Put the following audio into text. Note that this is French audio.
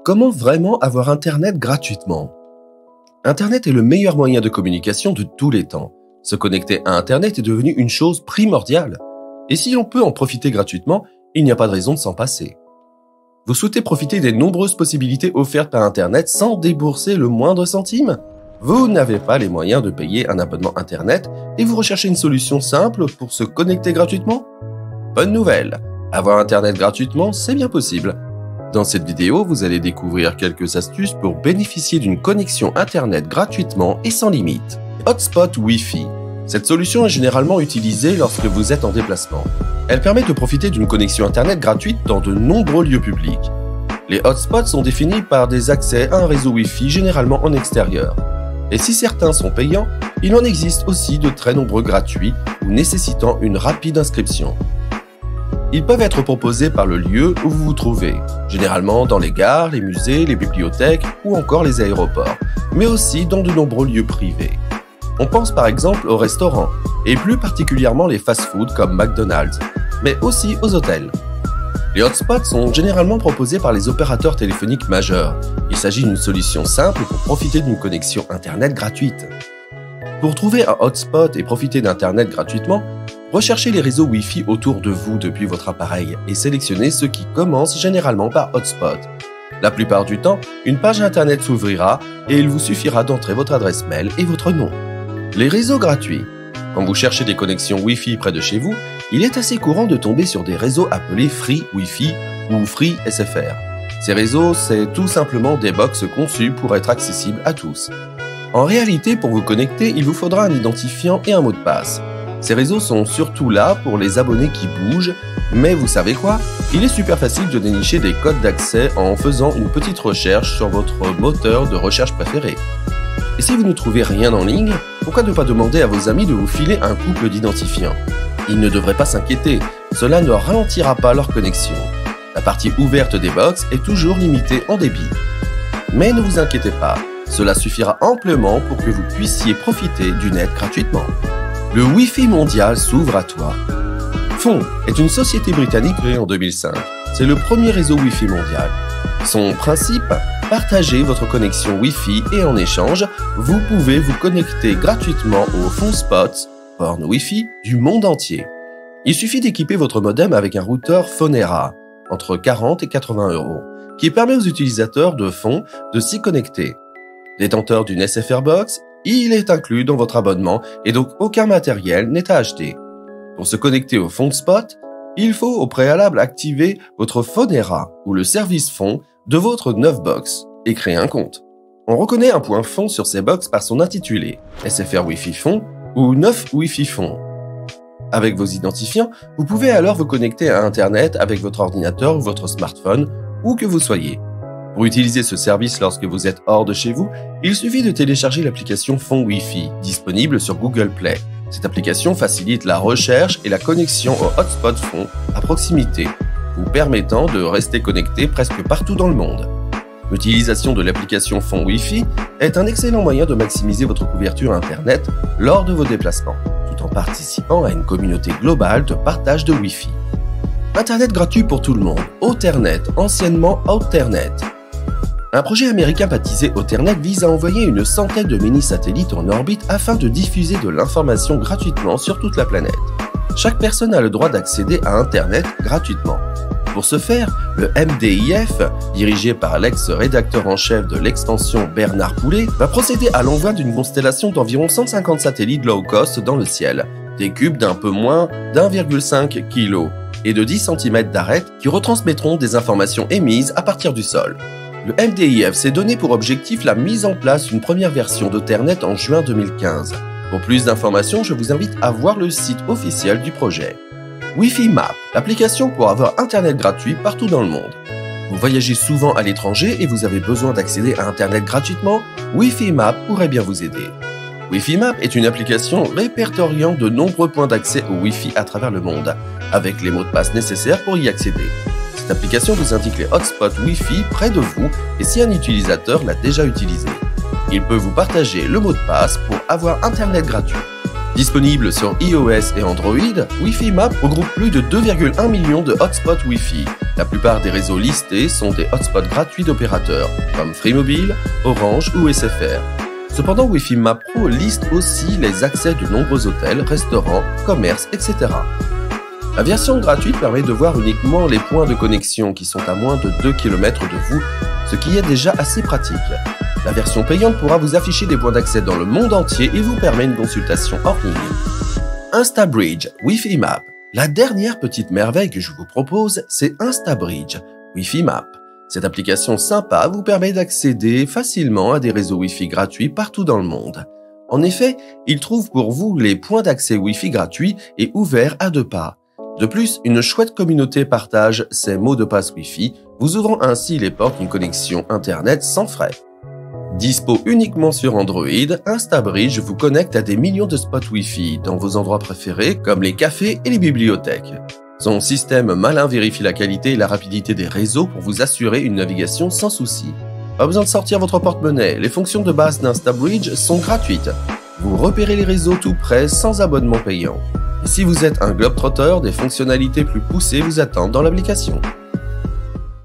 Comment vraiment avoir Internet gratuitement? Internet est le meilleur moyen de communication de tous les temps. Se connecter à Internet est devenu une chose primordiale. Et si l'on peut en profiter gratuitement, il n'y a pas de raison de s'en passer. Vous souhaitez profiter des nombreuses possibilités offertes par Internet sans débourser le moindre centime? Vous n'avez pas les moyens de payer un abonnement Internet et vous recherchez une solution simple pour se connecter gratuitement? Bonne nouvelle! Avoir Internet gratuitement, c'est bien possible. Dans cette vidéo, vous allez découvrir quelques astuces pour bénéficier d'une connexion Internet gratuitement et sans limite. Hotspot Wi-Fi. Cette solution est généralement utilisée lorsque vous êtes en déplacement. Elle permet de profiter d'une connexion Internet gratuite dans de nombreux lieux publics. Les hotspots sont définis par des accès à un réseau Wi-Fi généralement en extérieur. Et si certains sont payants, il en existe aussi de très nombreux gratuits ou nécessitant une rapide inscription. Ils peuvent être proposés par le lieu où vous vous trouvez, généralement dans les gares, les musées, les bibliothèques ou encore les aéroports, mais aussi dans de nombreux lieux privés. On pense par exemple aux restaurants, et plus particulièrement les fast-foods comme McDonald's, mais aussi aux hôtels. Les hotspots sont généralement proposés par les opérateurs téléphoniques majeurs. Il s'agit d'une solution simple pour profiter d'une connexion Internet gratuite. Pour trouver un hotspot et profiter d'Internet gratuitement, recherchez les réseaux Wi-Fi autour de vous depuis votre appareil et sélectionnez ceux qui commencent généralement par hotspot. La plupart du temps, une page Internet s'ouvrira et il vous suffira d'entrer votre adresse mail et votre nom. Les réseaux gratuits. Quand vous cherchez des connexions Wi-Fi près de chez vous, il est assez courant de tomber sur des réseaux appelés Free Wi-Fi ou Free SFR. Ces réseaux, c'est tout simplement des box conçues pour être accessibles à tous. En réalité, pour vous connecter, il vous faudra un identifiant et un mot de passe. Ces réseaux sont surtout là pour les abonnés qui bougent, mais vous savez quoi? Il est super facile de dénicher des codes d'accès en faisant une petite recherche sur votre moteur de recherche préféré. Et si vous ne trouvez rien en ligne, pourquoi ne pas demander à vos amis de vous filer un couple d'identifiants? Ils ne devraient pas s'inquiéter, cela ne ralentira pas leur connexion. La partie ouverte des box est toujours limitée en débit. Mais ne vous inquiétez pas, cela suffira amplement pour que vous puissiez profiter du net gratuitement. Le Wi-Fi mondial s'ouvre à toi. Fon est une société britannique créée en 2005. C'est le premier réseau Wi-Fi mondial. Son principe, partager votre connexion Wi-Fi et en échange, vous pouvez vous connecter gratuitement aux Fonspots, bornes Wi-Fi du monde entier. Il suffit d'équiper votre modem avec un routeur Fonera, entre 40 et 80 €, qui permet aux utilisateurs de Fon de s'y connecter. Détenteur d'une SFR Box, il est inclus dans votre abonnement et donc aucun matériel n'est à acheter. Pour se connecter au Fonspot, il faut au préalable activer votre Fonera ou le service Fon de votre 9 box et créer un compte. On reconnaît un point Fon sur ces box par son intitulé, SFR Wi-Fi Fon ou 9 Wi-Fi Fon. Avec vos identifiants, vous pouvez alors vous connecter à Internet avec votre ordinateur ou votre smartphone, où que vous soyez. Pour utiliser ce service lorsque vous êtes hors de chez vous, il suffit de télécharger l'application Fon Wi-Fi, disponible sur Google Play. Cette application facilite la recherche et la connexion au hotspot Fon à proximité, vous permettant de rester connecté presque partout dans le monde. L'utilisation de l'application Fon Wi-Fi est un excellent moyen de maximiser votre couverture Internet lors de vos déplacements, tout en participant à une communauté globale de partage de Wi-Fi. Internet gratuit pour tout le monde, Othernet, anciennement Outernet. Un projet américain baptisé Othernet vise à envoyer une centaine de mini-satellites en orbite afin de diffuser de l'information gratuitement sur toute la planète. Chaque personne a le droit d'accéder à Internet gratuitement. Pour ce faire, le MDIF, dirigé par l'ex-rédacteur en chef de l'extension Bernard Poulet, va procéder à l'envoi d'une constellation d'environ 150 satellites low-cost dans le ciel, des cubes d'un peu moins d'1,5 kg et de 10 cm d'arête qui retransmettront des informations émises à partir du sol. Le MDIF s'est donné pour objectif la mise en place d'une première version d'Othernet en juin 2015. Pour plus d'informations, je vous invite à voir le site officiel du projet. Wi-Fi Map, l'application pour avoir Internet gratuit partout dans le monde. Vous voyagez souvent à l'étranger et vous avez besoin d'accéder à Internet gratuitement? Wi-Fi Map pourrait bien vous aider. Wi-Fi Map est une application répertoriant de nombreux points d'accès au Wi-Fi à travers le monde, avec les mots de passe nécessaires pour y accéder. Cette application vous indique les hotspots Wi-Fi près de vous et si un utilisateur l'a déjà utilisé. Il peut vous partager le mot de passe pour avoir Internet gratuit. Disponible sur iOS et Android, Wi-Fi Map regroupe plus de 2,1 millions de hotspots Wi-Fi. La plupart des réseaux listés sont des hotspots gratuits d'opérateurs, comme Free Mobile, Orange ou SFR. Cependant, Wi-Fi Map Pro liste aussi les accès de nombreux hôtels, restaurants, commerces, etc. La version gratuite permet de voir uniquement les points de connexion qui sont à moins de 2 km de vous, ce qui est déjà assez pratique. La version payante pourra vous afficher des points d'accès dans le monde entier et vous permet une consultation hors ligne. InstaBridge Wi-Fi Map. La dernière petite merveille que je vous propose, c'est InstaBridge Wi-Fi Map. Cette application sympa vous permet d'accéder facilement à des réseaux Wi-Fi gratuits partout dans le monde. En effet, il trouve pour vous les points d'accès Wi-Fi gratuits et ouverts à 2 pas. De plus, une chouette communauté partage ses mots de passe Wi-Fi, vous ouvrant ainsi les portes d'une connexion Internet sans frais. Dispo uniquement sur Android, InstaBridge vous connecte à des millions de spots Wi-Fi dans vos endroits préférés comme les cafés et les bibliothèques. Son système malin vérifie la qualité et la rapidité des réseaux pour vous assurer une navigation sans souci. Pas besoin de sortir votre porte-monnaie, les fonctions de base d'InstaBridge sont gratuites. Vous repérez les réseaux tout près sans abonnement payant. Et si vous êtes un globetrotter, des fonctionnalités plus poussées vous attendent dans l'application.